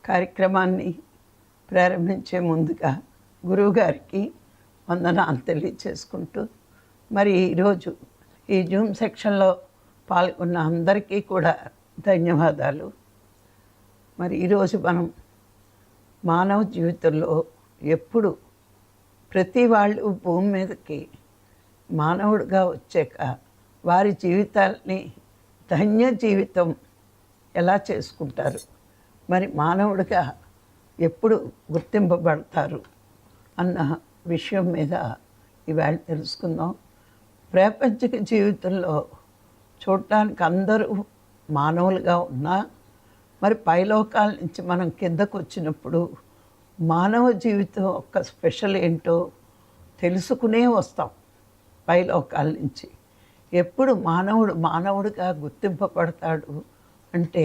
కార్యక్రమాన్ని ప్రారంభించే ముందుగా గురువుగారికి వందనాలు తెలియచేసుకుంటూ, మరి ఈరోజు ఈ జూమ్ సెక్షన్లో పాల్గొన్న అందరికీ కూడా ధన్యవాదాలు. మరి ఈరోజు మనం మానవ జీవితంలో ఎప్పుడు ప్రతి వాళ్ళు భూమి మీదకి మానవుడిగా వచ్చాక వారి జీవితాల్ని ధన్య జీవితం ఎలా చేసుకుంటారు, మరి మానవుడిగా ఎప్పుడు గుర్తింపబడతారు అన్న విషయం మీద ఇవాళ తెలుసుకుందాం. ప్రాపంచిక జీవితంలో చూడటానికి అందరూ మానవులుగా ఉన్నా, మరి పైలోకాల నుంచి మనం కిందకు వచ్చినప్పుడు మానవ జీవితం ఒక స్పెషల్ ఏంటో తెలుసుకునే వస్తాం. పైలోకాల నుంచి ఎప్పుడు మానవుడిగా గుర్తింపబడతాడు అంటే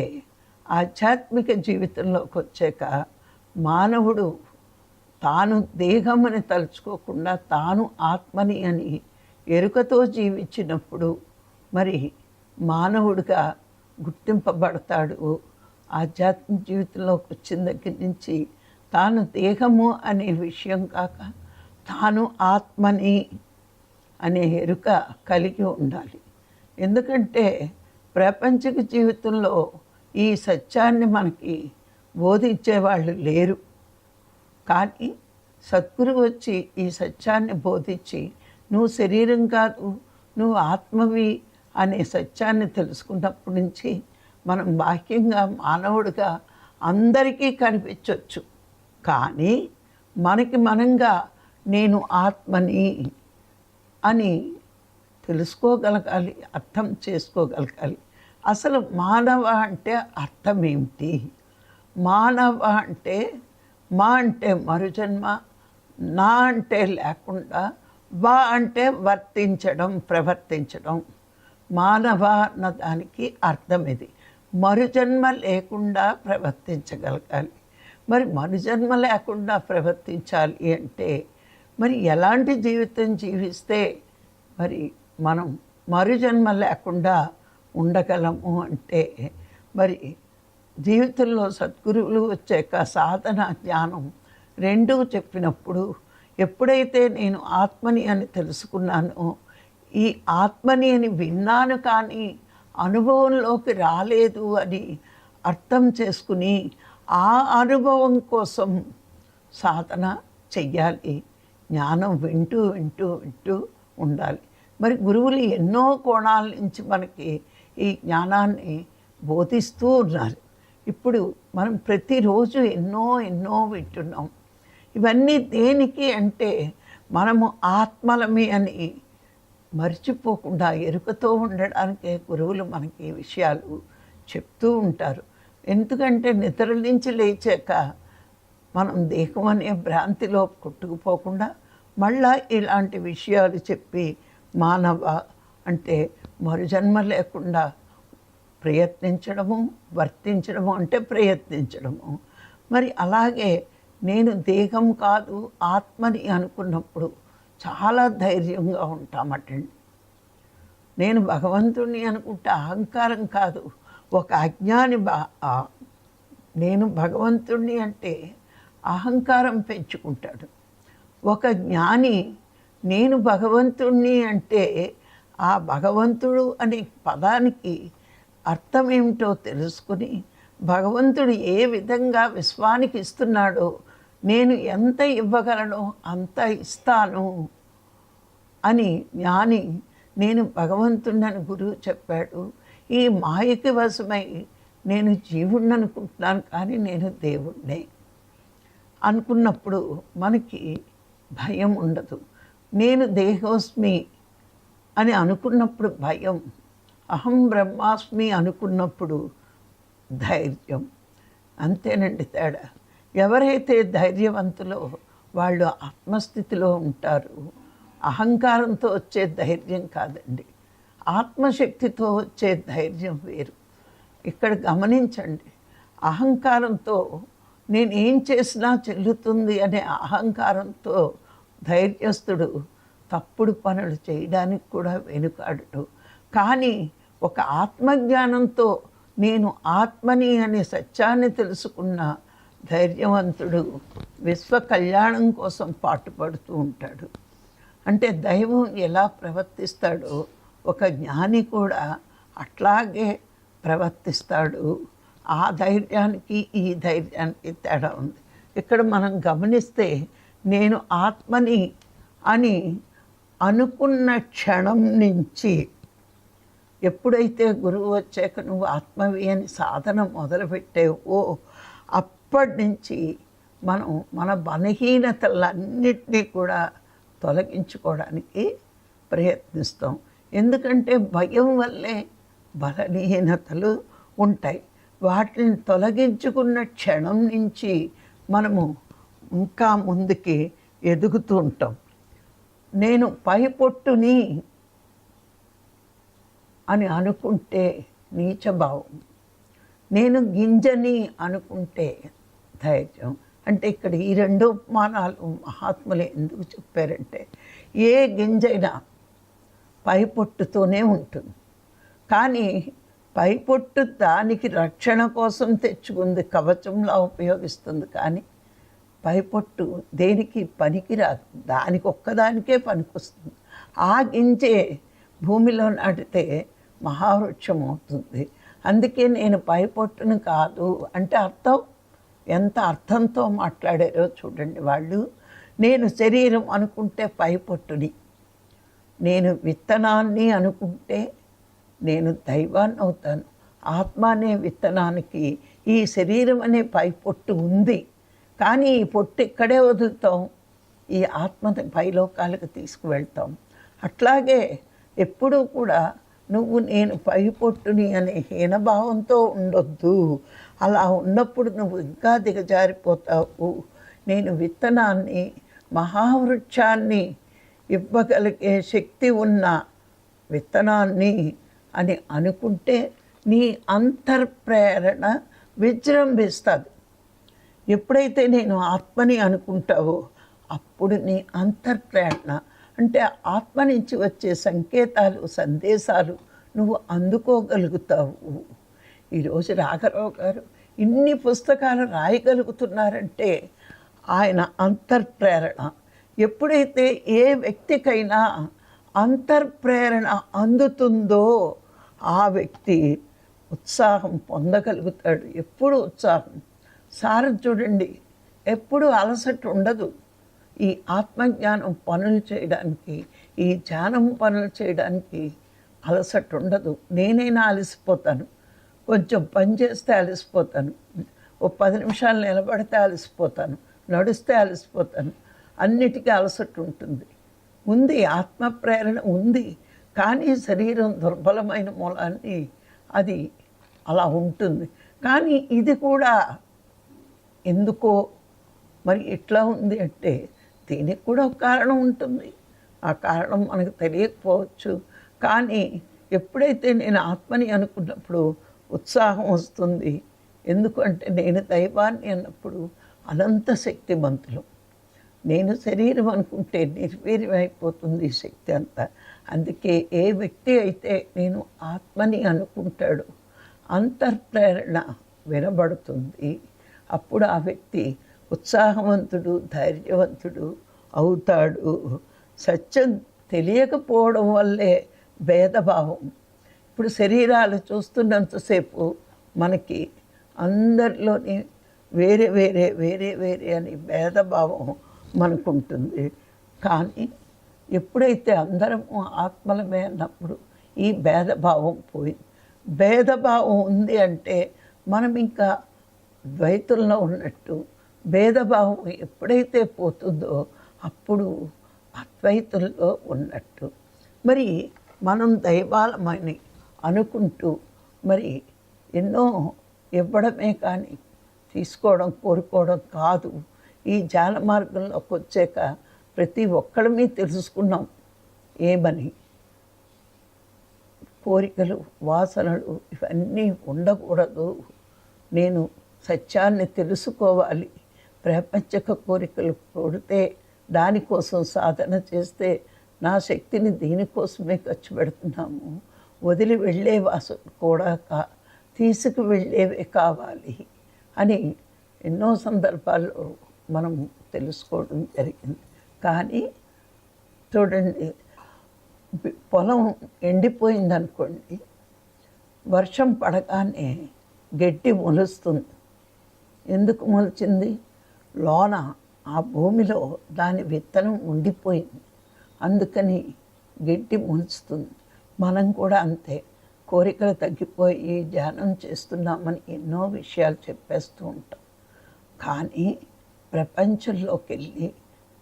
ఆధ్యాత్మిక జీవితంలోకి వచ్చాక మానవుడు తాను దేహమని తలుచుకోకుండా తాను ఆత్మని అని ఎరుకతో జీవించినప్పుడు మరి మానవుడిగా గుర్తింపబడతాడు. ఆధ్యాత్మిక జీవితంలోకి వచ్చిన దగ్గర నుంచి తాను దేహము అనే విషయం కాక తాను ఆత్మని అనే ఎరుక కలిగి ఉండాలి. ఎందుకంటే ప్రాపంచిక జీవితంలో ఈ సత్యాన్ని మనకి బోధించేవాళ్ళు లేరు. కానీ సద్గురువు వచ్చి ఈ సత్యాన్ని బోధించి నువ్వు శరీరం కాదు, నువ్వు ఆత్మవి అనే సత్యాన్ని తెలుసుకున్నప్పటి నుంచి మనం బాహ్యంగా మానవుడిగా అందరికీ కనిపించవచ్చు. కానీ మనకి మనంగా నేను ఆత్మని అని తెలుసుకోగలగాలి, అర్థం చేసుకోగలగాలి. అసలు మానవ అంటే అర్థం ఏమిటి? మానవ అంటే మా అంటే మరుజన్మ, నా అంటే లేకుండా, వా అంటే వర్తించడం, ప్రవర్తించడం. మానవ అన్న దానికి అర్థం ఇది. మరుజన్మ లేకుండా ప్రవర్తించగలగాలి. మరి మరుజన్మ లేకుండా ప్రవర్తించాలి అంటే మరి ఎలాంటి జీవితం జీవిస్తే మరి మనం మరుజన్మ లేకుండా ఉండగలము అంటే మరి జీవితంలో సద్గురువులు వచ్చాక సాధన జ్ఞానం రెండూ చెప్పినప్పుడు ఎప్పుడైతే నేను ఆత్మని అని తెలుసుకున్నానో, ఈ ఆత్మని అని విన్నాను కానీ అనుభవంలోకి రాలేదు అని అర్థం చేసుకుని ఆ అనుభవం కోసం సాధన చెయ్యాలి. జ్ఞానం వింటూ వింటూ వింటూ ఉండాలి. మరి గురువులు ఎన్నో కోణాల నుంచి మనకి ఈ జ్ఞానాన్ని బోధిస్తూ ఉన్నారు. ఇప్పుడు మనం ప్రతిరోజు ఎన్నో వింటున్నాం. ఇవన్నీ దేనికి అంటే మనము ఆత్మలమే అని మర్చిపోకుండా ఎరుకతో ఉండడానికే గురువులు మనకి ఈ విషయాలు చెప్తూ ఉంటారు. ఎందుకంటే నిద్ర నుంచి లేచాక మనం దేహం అనే భ్రాంతిలో కొట్టుకుపోకుండా మళ్ళా ఇలాంటి విషయాలు చెప్పి మానవ అంటే మరుజన్మ లేకుండా ప్రయత్నించడము, వర్తించడము అంటే ప్రయత్నించడము. మరి అలాగే నేను దేహం కాదు ఆత్మని అనుకున్నప్పుడు చాలా ధైర్యంగా ఉంటామటండి. నేను భగవంతుడిని అనుకుంటే అహంకారం కాదు, ఒక అజ్ఞాని నేను భగవంతుడిని అంటే అహంకారం పెంచుకుంటాడు. ఒక జ్ఞాని నేను భగవంతుడిని అంటే ఆ భగవంతుడు అనే పదానికి అర్థం ఏమిటో తెలుసుకుని భగవంతుడు ఏ విధంగా విశ్వానికి ఇస్తున్నాడో నేను ఎంత ఇవ్వగలనో అంత ఇస్తాను అని జ్ఞాని నేను భగవంతుడిని గురువు చెప్పాడు. ఈ మాయకి వశమై నేను జీవుడిని అనుకుంటున్నాను కానీ నేను దేవుడినే అనుకున్నప్పుడు మనకి భయం ఉండదు. నేను దేహోస్మి అని అనుకున్నప్పుడు భయం, అహం బ్రహ్మాస్మి అనుకున్నప్పుడు ధైర్యం. అంతేనండి తేడా. ఎవరైతే ధైర్యవంతులో వాళ్ళు ఆత్మస్థితిలో ఉంటారు. అహంకారంతో వచ్చే ధైర్యం కాదండి, ఆత్మశక్తితో వచ్చే ధైర్యం వేరు. ఇక్కడ గమనించండి, అహంకారంతో నేను ఏం చేసినా చెల్లుతుంది అనే అహంకారంతో ధైర్యస్తుడు తప్పుడు పనులు చేయడానికి కూడా వెనుకాడడు. కానీ ఒక ఆత్మజ్ఞానంతో నేను ఆత్మని అనే సత్యాన్ని తెలుసుకున్న ధైర్యవంతుడు విశ్వ కళ్యాణం కోసం పాటుపడుతూ ఉంటాడు. అంటే దైవం ఎలా ప్రవర్తిస్తాడో ఒక జ్ఞాని కూడా అట్లాగే ప్రవర్తిస్తాడు. ఆ ధైర్యానికి ఈ ధైర్యానికి తేడా ఉంది. ఇక్కడ మనం గమనిస్తే నేను ఆత్మని అని అనుకున్న క్షణం నుంచి ఎప్పుడైతే గురువు వచ్చాక నువ్వు ఆత్మవి అని సాధన మొదలుపెట్టావో అప్పటి నుంచి మనం మన బలహీనతలన్నిటినీ కూడా తొలగించుకోవడానికి ప్రయత్నిస్తాం. ఎందుకంటే భయం వల్లే బలహీనతలు ఉంటాయి. వాటిని తొలగించుకున్న క్షణం నుంచి మనము ఇంకా ముందుకి ఎదుగుతూ ఉంటాం. నేను పై పొట్టుని అని అనుకుంటే నీచభావం, నేను గింజని అనుకుంటే ధైర్యం. అంటే ఇక్కడ ఈ రెండు ఉపమానాలు మహాత్ములు ఎందుకు చెప్పారంటే, ఏ గింజైనా పై పొట్టుతోనే ఉంటుంది, కానీ పై పొట్టు దానికి రక్షణ కోసం తెచ్చుకుంది, కవచంలా ఉపయోగిస్తుంది. కానీ పై పొట్టు దేనికి పనికిరాదు, దానికి ఒక్కదానికే పనికొస్తుంది. ఆ గింజే భూమిలో నాటితే మహావృక్షం అవుతుంది. అందుకే నేను పై పొట్టును కాదు అంటే అర్థం ఎంత అర్థంతో మాట్లాడారో చూడండి వాళ్ళు. నేను శరీరం అనుకుంటే పై పొట్టుని, నేను విత్తనాన్ని అనుకుంటే నేను దైవాన్ని అవుతాను. ఆత్మ అనే విత్తనానికి ఈ శరీరం అనే పై పొట్టు ఉంది, కానీ ఈ పొట్టు ఇక్కడే వదులుతాం, ఈ ఆత్మని పైలోకాలకు తీసుకువెళ్తాం. అట్లాగే ఎప్పుడూ కూడా నువ్వు నేను పై పొట్టుని అనే హీనభావంతో ఉండొద్దు. అలా ఉన్నప్పుడు నువ్వు ఇంకా దిగజారిపోతావు. నేను విత్తనాన్ని, మహావృక్షాన్ని ఇవ్వగలిగే శక్తి ఉన్న విత్తనాన్ని అని అనుకుంటే నీ అంతర్ప్రేరణ విజృంభిస్తుంది. ఎప్పుడైతే నేను ఆత్మని అనుకుంటావో అప్పుడు నీ అంతర్ప్రేరణ అంటే ఆత్మ నుంచి వచ్చే సంకేతాలు, సందేశాలు నువ్వు అందుకోగలుగుతావు. ఈరోజు రాఘరావు గారు ఇన్ని పుస్తకాలు రాయగలుగుతున్నారంటే ఆయన అంతర్ప్రేరణ. ఎప్పుడైతే ఏ వ్యక్తికైనా అంతర్ప్రేరణ అందుతుందో ఆ వ్యక్తి ఉత్సాహం పొందగలుగుతాడు. ఎప్పుడు ఉత్సాహం. సార్ చూడండి, ఎప్పుడు అలసట ఉండదు. ఈ ఆత్మజ్ఞానం పనులు చేయడానికి, ఈ ధ్యానం పనులు చేయడానికి అలసట ఉండదు. నేనైనా అలసిపోతాను, కొంచెం పని చేస్తే అలసిపోతాను, ఓ 10 నిమిషాలు నిలబడితే అలసిపోతాను, నడుస్తే అలసిపోతాను. అన్నిటికీ అలసట ఉంటుంది. ఉంది, ఆత్మ ప్రేరణ ఉంది, కానీ శరీరం దుర్బలమైన మూలాన్ని అది అలా ఉంటుంది. కానీ ఇది కూడా ఎందుకో మరి ఇట్లా ఉంది అంటే దీనికి కూడా ఒక కారణం ఉంటుంది. ఆ కారణం మనకు తెలియకపోవచ్చు. కానీ ఎప్పుడైతే నేను ఆత్మని అనుకున్నప్పుడు ఉత్సాహం వస్తుంది. ఎందుకంటే నేను దైవాన్ని అన్నప్పుడు అనంత శక్తిమంతులు. నేను శరీరం అనుకుంటే నిర్వీర్యమైపోతుంది ఈ శక్తి అంతా. అందుకే ఏ వ్యక్తి అయితే నేను ఆత్మని అనుకుంటాడో అంతర్ప్రేరణ వినబడుతుంది. అప్పుడు ఆ వ్యక్తి ఉత్సాహవంతుడు, ధైర్యవంతుడు అవుతాడు. సత్యం తెలియకపోవడం వల్లే భేదభావం. ఇప్పుడు శరీరాలు చూస్తున్నంతసేపు మనకి అందరిలోని వేరే వేరే వేరే వేరే అని భేదభావం మనకుంటుంది. కానీ ఎప్పుడైతే అందరము ఆత్మలమే అన్నప్పుడు ఈ భేదభావం పోయింది. భేదభావం ఉంది అంటే మనం ఇంకా ద్వైతుల్లో ఉన్నట్టు. భేదభావం ఎప్పుడైతే పోతుందో అప్పుడు అద్వైతుల్లో ఉన్నట్టు. మరి మనం దైవాలమని అనుకుంటూ మరి ఎన్నో ఇవ్వడమే కానీ తీసుకోవడం, కోరుకోవడం కాదు. ఈ ధ్యాన మార్గంలోకి వచ్చాక ప్రతి ఒక్కళ్ళమే తెలుసుకున్నాం ఏమని. కోరికలు, వాసనలు ఇవన్నీ ఉండకూడదు. నేను సత్యాన్ని తెలుసుకోవాలి. ప్రపంచక కోరికలు కొడితే దానికోసం సాధన చేస్తే నా శక్తిని దీనికోసమే ఖర్చు పెడుతున్నాము. వదిలి వెళ్ళే వాసన కూడా తీసుకు వెళ్ళేవే కావాలి అని ఎన్నో సందర్భాల్లో మనం తెలుసుకోవడం జరిగింది. కానీ చూడండి, పొలం ఎండిపోయిందనుకోండి, వర్షం పడగానే గడ్డి మొలుస్తుంది. ఎందుకు మొలిచింది? లోన ఆ భూమిలో దాని విత్తనం ఉండిపోయింది, అందుకని గడ్డి మొలుస్తుంది. మనం కూడా అంతే, కోరికలు తగ్గిపోయి ధ్యానం చేస్తున్నామని ఎన్నో విషయాలు చెప్పేస్తూ ఉంటాం. కానీ ప్రపంచంలోకి వెళ్ళి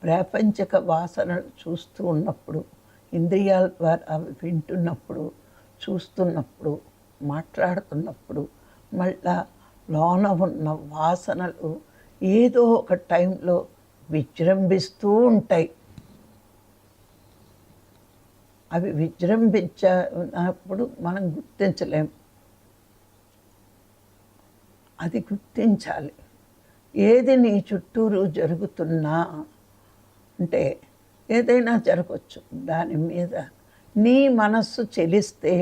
ప్రాపంచిక వాసనలు చూస్తూ ఉన్నప్పుడు, ఇంద్రియాల ద్వారా అవి వింటున్నప్పుడు, చూస్తున్నప్పుడు, మాట్లాడుతున్నప్పుడు, మళ్ళా లోన ఉన్న వాసనలు ఏదో ఒక టైంలో విజృంభిస్తూ ఉంటాయి. అవి విజృంభించినప్పుడు మనం గుర్తించలేం. అది గుర్తించాలి. ఏది నీ చుట్టూరు జరుగుతున్నా, అంటే ఏదైనా జరగవచ్చు, దాని మీద నీ మనస్సు చెలిస్తే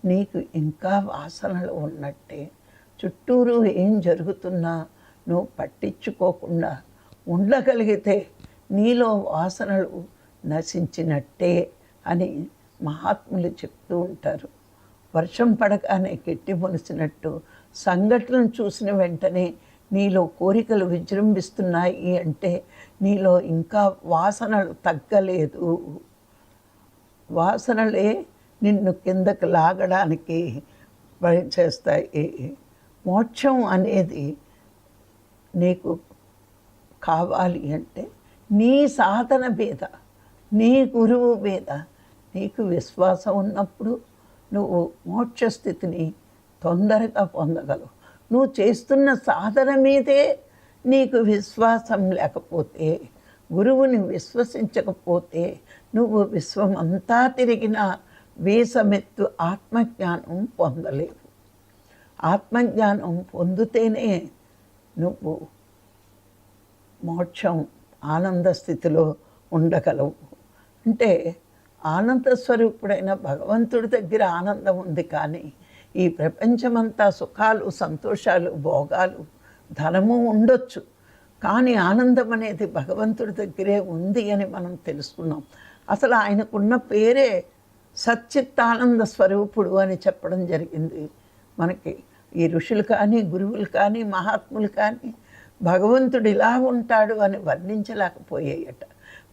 నీకు ఇంకా వాసనలు ఉన్నట్టే. చుట్టూరు ఏం జరుగుతున్నా నువ్వు పట్టించుకోకుండా ఉండగలిగితే నీలో వాసనలు నశించినట్టే అని మహాత్ములు చెప్తూ ఉంటారు. వర్షం పడగానే గట్టి మొలిచినట్టు సంఘటనలు చూసిన వెంటనే నీలో కోరికలు విజృంభిస్తున్నాయి అంటే నీలో ఇంకా వాసనలు తగ్గలేదు. వాసనలే నిన్ను కిందకు లాగడానికి పనిచేస్తాయి. మోక్షం అనేది నీకు కావాలి అంటే నీ సాధన మీద, నీ గురువు మీద నీకు విశ్వాసం ఉన్నప్పుడు నువ్వు మోక్ష స్థితిని తొందరగా పొందగలవు. నువ్వు చేస్తున్న సాధన మీదే నీకు విశ్వాసం లేకపోతే, గురువుని విశ్వసించకపోతే నువ్వు విశ్వమంతా తిరిగిన వేసమెత్తు ఆత్మజ్ఞానం పొందలేవు. ఆత్మజ్ఞానం పొందితేనే నువ్వు మోక్షం ఆనంద స్థితిలో ఉండగలవు. అంటే ఆనంద స్వరూపుడైన భగవంతుడి దగ్గర ఆనందం ఉంది, కానీ ఈ ప్రపంచమంతా సుఖాలు, సంతోషాలు, భోగాలు, ధనము ఉండొచ్చు, కానీ ఆనందం అనేది భగవంతుడి దగ్గరే ఉంది అని మనం తెలుసుకున్నాం. అసలు ఆయనకున్న పేరే సచ్చిత్తానంద స్వరూపుడు అని చెప్పడం జరిగింది మనకి. ఈ ఋషులు కానీ, గురువులు కానీ, మహాత్ములు కానీ భగవంతుడు ఇలా ఉంటాడు అని వర్ణించలేకపోయాయట.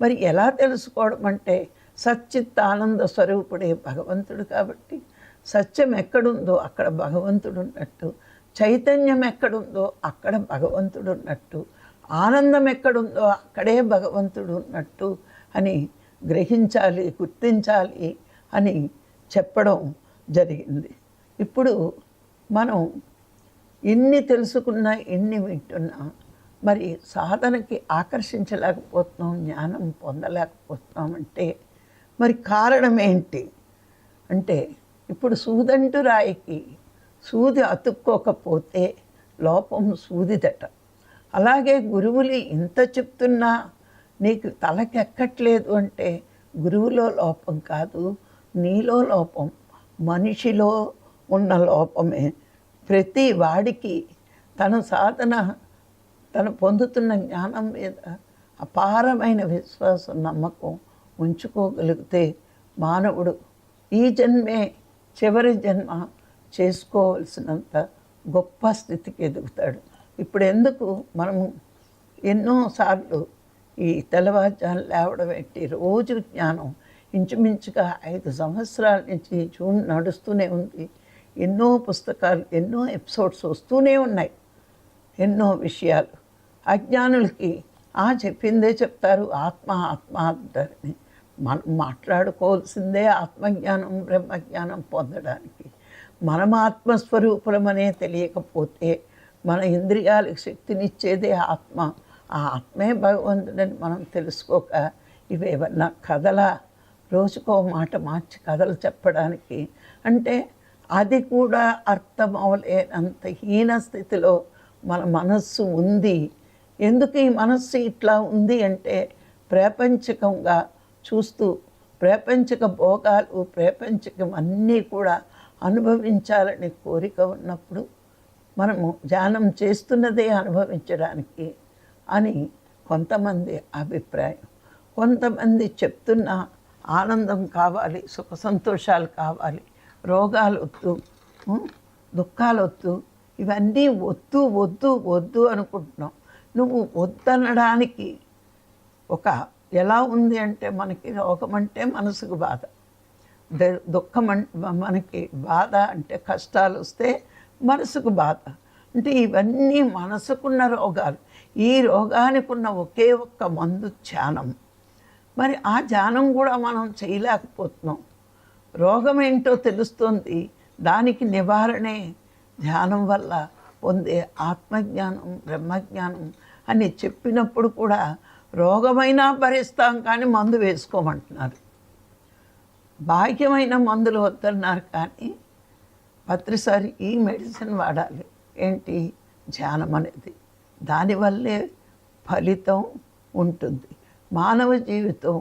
మరి ఎలా తెలుసుకోవడం అంటే సచ్చిత్తానంద స్వరూపుడే భగవంతుడు కాబట్టి, సత్యం ఎక్కడుందో అక్కడ భగవంతుడు ఉన్నట్టు, చైతన్యం ఎక్కడుందో అక్కడ భగవంతుడు ఉన్నట్టు, ఆనందం ఎక్కడుందో అక్కడే భగవంతుడు ఉన్నట్టు అని గ్రహించాలి, గుర్తించాలి అని చెప్పడం జరిగింది. ఇప్పుడు మనం ఎన్ని తెలుసుకున్నా, ఎన్ని వింటున్నా, మరి సాధనకి ఆకర్షించలేకపోతున్నాం, జ్ఞానం పొందలేకపోతున్నాం అంటే మరి కారణం ఏంటి అంటే, ఇప్పుడు సూదంటు రాయికి సూది అతుక్కోకపోతే లోపం సూదిదట. అలాగే గురువులు ఇంత చెప్తున్నా నీకు తలకెక్కట్లేదు అంటే గురువులో లోపం కాదు, నీలో లోపం, మనిషిలో ఉన్న లోపమే. ప్రతి వాడికి తన సాధన, తను పొందుతున్న జ్ఞానం మీద అపారమైన విశ్వాసం, నమ్మకం ఉంచుకోగలిగితే మానవుడు ఈ జన్మే చివరి జన్మ చేసుకోవలసినంత గొప్ప స్థితికి ఎదుగుతాడు. ఇప్పుడు ఎందుకు మనము ఎన్నోసార్లు ఈ తెల్లవారుజామున లేవడం ఏంటి, రోజు జ్ఞానం ఇంచుమించుగా 5 సంవత్సరాల నుంచి జూన్ నడుస్తూనే ఉంది. ఎన్నో పుస్తకాలు, ఎన్నో ఎపిసోడ్స్ వస్తూనే ఉన్నాయి, ఎన్నో విషయాలు. అజ్ఞానులకి చెప్పిందే చెప్తారు, ఆత్మ ఆత్మ అంటారని. మనం మాట్లాడుకోవాల్సిందే ఆత్మజ్ఞానం, బ్రహ్మజ్ఞానం పొందడానికి. మనం ఆత్మస్వరూపులమనే తెలియకపోతే, మన ఇంద్రియాలకు శక్తినిచ్చేదే ఆత్మ, ఆ ఆత్మే భగవంతుడని మనం తెలుసుకోక ఇవేమన్నా కథలా, రోజుకో మాట మార్చి కథలు చెప్పడానికి అంటే అది కూడా అర్థం అవలేనంత హీన స్థితిలో మన మనస్సు ఉంది. ఎందుకు ఈ మనస్సు ఇట్లా ఉంది అంటే, ప్రాపంచికంగా చూస్తూ ప్రాపంచిక భోగాలు, ప్రాపంచికం అన్నీ కూడా అనుభవించాలని కోరిక ఉన్నప్పుడు మనము ధ్యానం చేస్తున్నదే అనుభవించడానికి అని కొంతమంది అభిప్రాయం. కొంతమంది చెప్తున్న ఆనందం కావాలి, సుఖ సంతోషాలు కావాలి, రోగాలు వద్దు, దుఃఖాలు వద్దు, ఇవన్నీ వద్దు వద్దు వద్దు అనుకుంటున్నాం. నువ్వు వద్దనడానికి ఒక ఎలా ఉంది అంటే, మనకి రోగం అంటే మనసుకు బాధ, దుఃఖం మనకి బాధ అంటే కష్టాలు వస్తే మనసుకు బాధ. అంటే ఇవన్నీ మనసుకున్న రోగాలు. ఈ రోగానికి ఉన్న ఒకే ఒక్క మందు ధ్యానం. మరి ఆ ధ్యానం కూడా మనం చేయలేకపోతున్నాం. రోగం ఏంటో తెలుస్తుంది, దానికి నివారణే ధ్యానం వల్ల పొందే ఆత్మజ్ఞానం, బ్రహ్మజ్ఞానం అని చెప్పినప్పుడు కూడా రోగమైనా భరిస్తాం కానీ మందు వేసుకోమంటున్నారు. భాగ్యమైన మందులు వద్దన్నారు కానీ ప్రతిసారి ఈ మెడిసిన్ వాడాలి. ఏంటి? ధ్యానం అనేది. దానివల్లే ఫలితం ఉంటుంది. మానవ జీవితం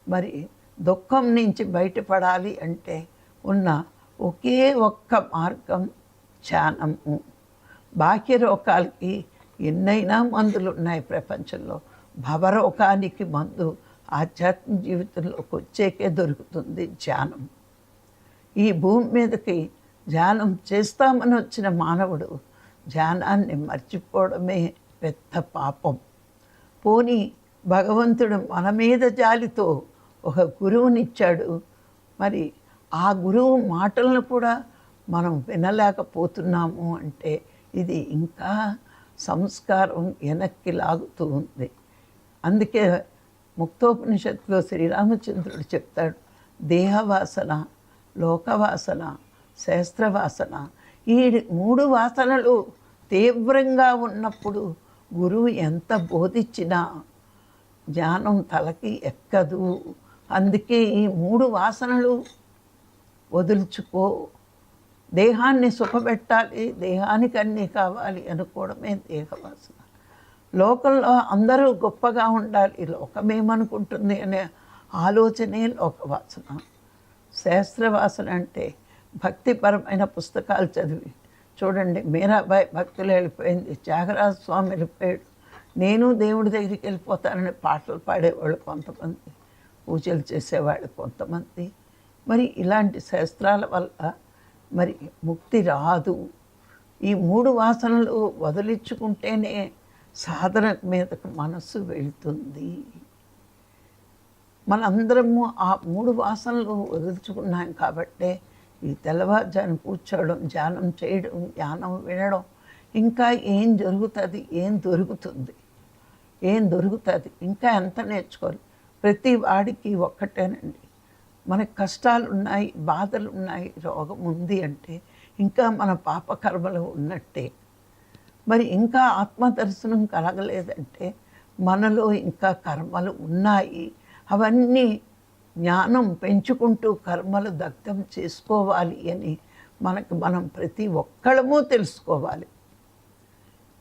మరి దుఃఖం నుంచి బయటపడాలి అంటే ఉన్న ఒకే ఒక్క మార్గం ధ్యానము. బాహ్య రోగాలకి ఎన్నైనా మందులు ఉన్నాయి ప్రపంచంలో. భవరోగానికి మందు ఆధ్యాత్మిక జీవితంలోకి వచ్చేకే దొరుకుతుంది ధ్యానం. ఈ భూమి మీదకి ధ్యానం చేస్తామని వచ్చిన మానవుడు ధ్యానాన్ని మర్చిపోవడమే పెద్ద పాపం. పోనీ భగవంతుడు మన మీద జాలితో ఒక గురువునిచ్చాడు, మరి ఆ గురువు మాటలను కూడా మనం వినలేకపోతున్నాము అంటే ఇది ఇంకా సంస్కారం వెనక్కి లాగుతూ ఉంది. అందుకే ముక్తోపనిషత్తులో శ్రీరామచంద్రుడు చెప్తాడు, దేహవాసన, లోకవాసన, శాస్త్రవాసన, ఈ 3 వాసనలు తీవ్రంగా ఉన్నప్పుడు గురువు ఎంత బోధించినా జ్ఞానం తలకి ఎక్కదు. అందుకే ఈ 3 వాసనలు వదులుచుకో. దేహాన్ని సుఖపెట్టాలి, దేహానికి అన్నీ కావాలి అనుకోవడమే దేహవాసన. లోకంలో అందరూ గొప్పగా ఉండాలి, లోకమేమనుకుంటుంది అనే ఆలోచనే లోకవాసన. శాస్త్రవాసన అంటే భక్తిపరమైన పుస్తకాలు చదివి చూడండి. మీరాబాయి భక్తులు వెళ్ళిపోయింది, త్యాగరాజ స్వామి వెళ్ళిపోయాడు, నేను దేవుడి దగ్గరికి వెళ్ళిపోతానని పాటలు పాడేవాళ్ళు కొంతమంది, పూజలు చేసేవాళ్ళు కొంతమంది. మరి ఇలాంటి శాస్త్రాల వల్ల మరి ముక్తి రాదు. ఈ 3 వాసనలు వదిలించుకుంటేనే సాధన మీదకు మనస్సు వెళుతుంది. మనందరము ఆ 3 వాసనలు వదులుచుకున్నాం కాబట్టే ఈ తెల్లవారుజాను కూర్చోవడం, ధ్యానం చేయడం, ధ్యానం వినడం, ఇంకా ఏం జరుగుతుంది, ఏం దొరుకుతుంది, ఇంకా ఎంత నేర్చుకోవాలి. ప్రతి వాడికి ఒక్కటేనండి, మనకు కష్టాలు ఉన్నాయి, బాధలు ఉన్నాయి, రోగం ఉంది అంటే ఇంకా మన పాపకర్మలు ఉన్నట్టే. మరి ఇంకా ఆత్మదర్శనం కలగలేదంటే మనలో ఇంకా కర్మలు ఉన్నాయి. అవన్నీ జ్ఞానం పెంచుకుంటూ కర్మలు దగ్ధం చేసుకోవాలి అని మనం ప్రతి ఒక్కళ్ళము తెలుసుకోవాలి.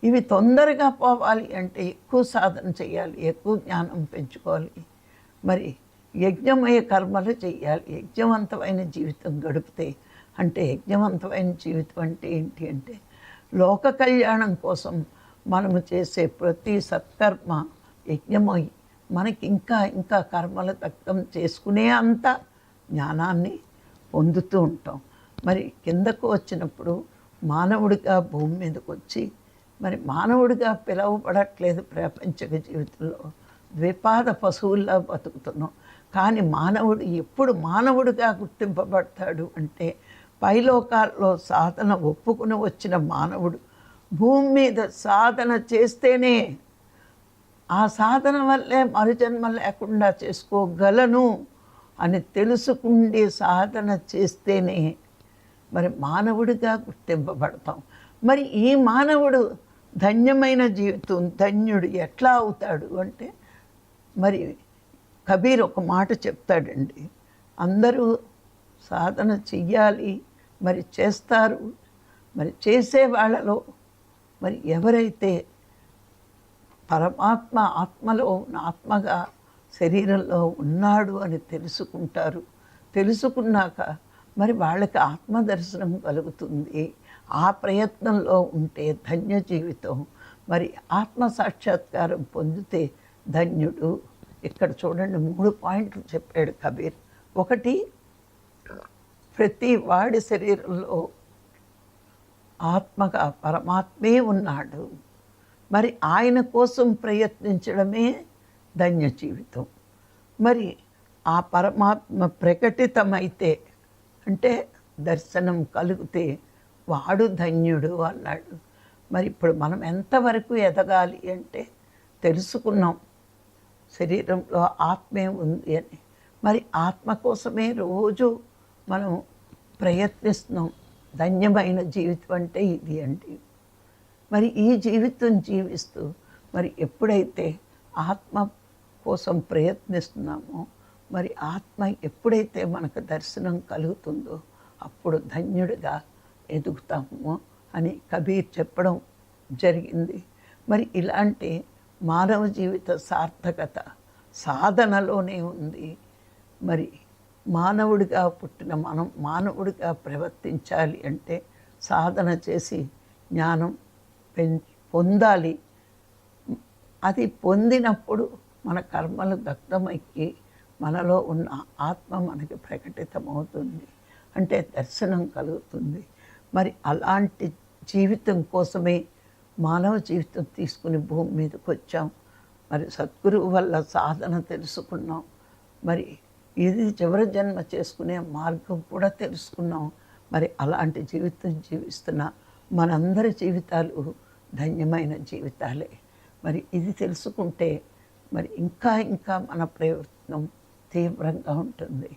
ఇవి తొందరగా పోవాలి అంటే ఎక్కువ సాధన చేయాలి, ఎక్కువ జ్ఞానం పెంచుకోవాలి. మరి యజ్ఞమయ కర్మలు చేయాలి. యజ్ఞవంతమైన జీవితం గడిపితే, అంటే యజ్ఞవంతమైన జీవితం అంటే ఏంటి అంటే లోక కళ్యాణం కోసం మనము చేసే ప్రతి సత్కర్మ యజ్ఞమై మనకి ఇంకా ఇంకా కర్మలు దగ్ధం చేసుకునే అంత జ్ఞానాన్ని పొందుతూ ఉంటాం. మరి కిందకు వచ్చినప్పుడు మానవుడిగా భూమి మీదకి వచ్చి మరి మానవుడిగా పిలువబడట్లేదు ప్రపంచక జీవితంలో, ద్విపాద పశువుల్లా బతుకుతున్నాం. కానీ మానవుడు ఎప్పుడు మానవుడిగా గుర్తింపబడతాడు అంటే పైలోకాల్లో సాధన ఒప్పుకుని వచ్చిన మానవుడు భూమి మీద సాధన చేస్తేనే, ఆ సాధన వల్లే మరుజన్మ లేకుండా చేసుకోగలను అని తెలుసుకుండే సాధన చేస్తేనే మరి మానవుడిగా గుర్తింపబడతాం. మరి ఈ మానవుడు ధన్యమైన జీవితం, ధన్యుడు ఎట్లా అవుతాడు అంటే, మరి కబీర్ ఒక మాట చెప్తాడండి, అందరూ సాధన చెయ్యాలి, మరి చేస్తారు. మరి చేసే వాళ్ళలో మరి ఎవరైతే పరమాత్మ ఆత్మలో ఆత్మగా శరీరంలో ఉన్నాడు అని తెలుసుకుంటారు, తెలుసుకున్నాక మరి వాళ్ళకి ఆత్మదర్శనం కలుగుతుంది. ఆ ప్రయత్నంలో ఉంటే ధన్య జీవితం. మరి ఆత్మ సాక్షాత్కారం పొందితే ధన్యుడు. ఇక్కడ చూడండి 3 పాయింట్లు చెప్పాడు కబీర్. ఒకటి, ప్రతి వాడి శరీరంలో ఆత్మగా పరమాత్మే ఉన్నాడు. మరి ఆయన కోసం ప్రయత్నించడమే ధన్య జీవితం. మరి ఆ పరమాత్మ ప్రకటితమైతే అంటే దర్శనం కలిగితే వాడు ధన్యుడు అన్నాడు. మరి ఇప్పుడు మనం ఎంతవరకు ఎదగాలి అంటే తెలుసుకున్నాం శరీరంలో ఆత్మే ఉంది అని. మరి ఆత్మ కోసమే రోజు మనం ప్రయత్నిస్తున్నాం. ధన్యమైన జీవితం అంటే ఇది అండి. మరి ఈ జీవితం జీవిస్తూ మరి ఎప్పుడైతే ఆత్మ కోసం ప్రయత్నిస్తున్నామో, మరి ఆత్మ ఎప్పుడైతే మనకు దర్శనం కలుగుతుందో అప్పుడు ధన్యుడిగా ఎదుగుతాము అని కబీర్ చెప్పడం జరిగింది. మరి ఇలాంటి మానవ జీవిత సార్థకత సాధనలోనే ఉంది. మరి మానవుడిగా పుట్టిన మనం మానవుడిగా ప్రవర్తించాలి అంటే సాధన చేసి జ్ఞానం పొందాలి. అది పొందినప్పుడు మన కర్మలు దగ్ధమైకి మనలో ఉన్న ఆత్మ మనకి ప్రకటితమవుతుంది, అంటే దర్శనం కలుగుతుంది. మరి అలాంటి జీవితం కోసమే మానవ జీవితం తీసుకుని భూమి మీదకి వచ్చాం. మరి సద్గురువు వల్ల సాధన తెలుసుకున్నాం. మరి ఇది చివరి జన్మ చేసుకునే మార్గం కూడా తెలుసుకున్నాం. మరి అలాంటి జీవితం జీవిస్తున్న మనందరి జీవితాలు ధన్యమైన జీవితాలే. మరి ఇది తెలుసుకుంటే మరి ఇంకా ఇంకా మన ప్రయత్నం తీవ్రంగా ఉంటుంది.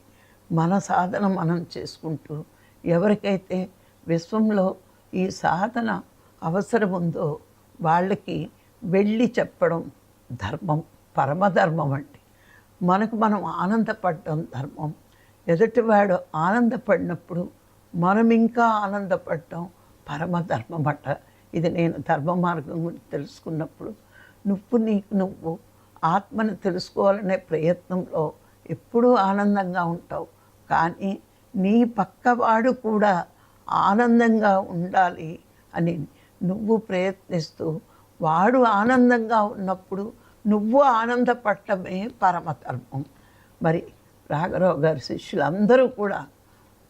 మన సాధన మనం చేసుకుంటూ ఎవరికైతే విశ్వంలో ఈ సాధన అవసరం ఉందో వాళ్ళకి వెళ్ళి చెప్పడం ధర్మం, పరమధర్మం అండి. మనకు మనం ఆనందపడడం ధర్మం. ఎదుటివాడు ఆనందపడినప్పుడు మనం ఇంకా ఆనందపడటం పరమధర్మం అట. ఇది నేను ధర్మ మార్గం గురించి తెలుసుకున్నప్పుడు నువ్వు ఆత్మను తెలుసుకోవాలనే ప్రయత్నంలో ఎప్పుడూ ఆనందంగా ఉంటావు. కానీ నీ పక్కవాడు కూడా ఆనందంగా ఉండాలి అని నువ్వు ప్రయత్నిస్తూ వాడు ఆనందంగా ఉన్నప్పుడు నువ్వు ఆనందపడటమే పరమధర్మం. మరి రాఘరావు గారి శిష్యులందరూ కూడా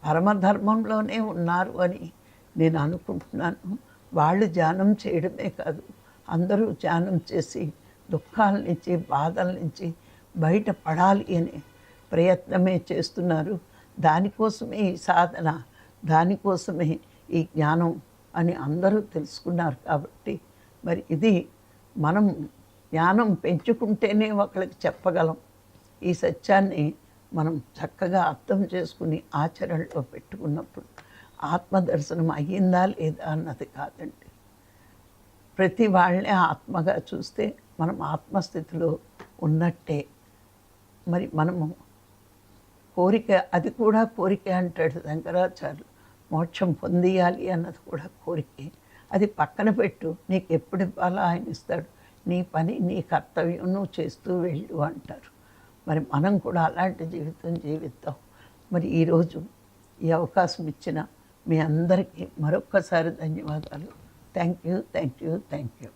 పరమధర్మంలోనే ఉన్నారు అని నేను అనుకుంటున్నాను. వాళ్ళు ధ్యానం చేయడమే కాదు, అందరూ ధ్యానం చేసి దుఃఖాల నుంచి బాధల నుంచి బయటపడాలి అనే ప్రయత్నమే చేస్తున్నారు. దానికోసమే ఈ సాధన, దానికోసమే ఈ జ్ఞానం అని అందరూ తెలుసుకున్నారు. కాబట్టి మరి ఇది మనం జ్ఞానం పెంచుకుంటేనే ఒకరికి చెప్పగలం. ఈ సత్యాన్ని మనం చక్కగా అర్థం చేసుకుని ఆచరణలో పెట్టుకున్నప్పుడు ఆత్మదర్శనం అయ్యిందా లేదా అన్నది కాదండి. ప్రతి వాళ్ళని ఆత్మగా చూస్తే మనం ఆత్మస్థితిలో ఉన్నట్టే. మరి మనము కోరిక, అది కూడా కోరిక అంటాడు శంకరాచార్యులు. మోక్షం పొందియాలి అన్నది కూడా కోరికే. అది పక్కన పెట్టు, నీకు ఎప్పుడు ఇవ్వాలో ఆయన ఇస్తాడు, నీ పని నీ కర్తవ్యం నువ్వు చేస్తూ వెళ్ళు అంటారు. మరి మనం కూడా అలాంటి జీవితం జీవిద్దాం. మరి ఈరోజు ఈ అవకాశం ఇచ్చిన మీ అందరికీ మరొక్కసారి ధన్యవాదాలు. Thank you.